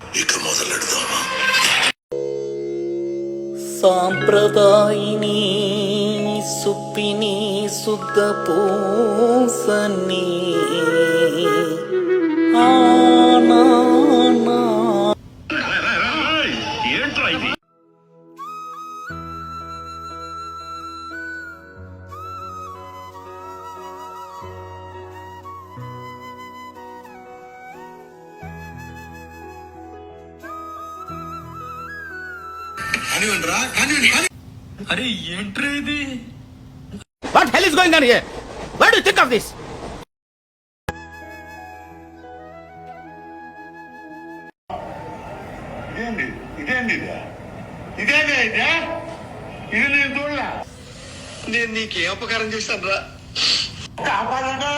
ఇక మొదలెడదామా? సాంప్రదాయిని సుప్పిని శుద్ధ పూసని ఏంట్రా ఇది? అరే ఏంట్రా ఇది? What hell is going on here? What do you think of this? ఇది నేను చూడలే. నేను నీకే అపకారం చేశాను రా. కాపాడంటే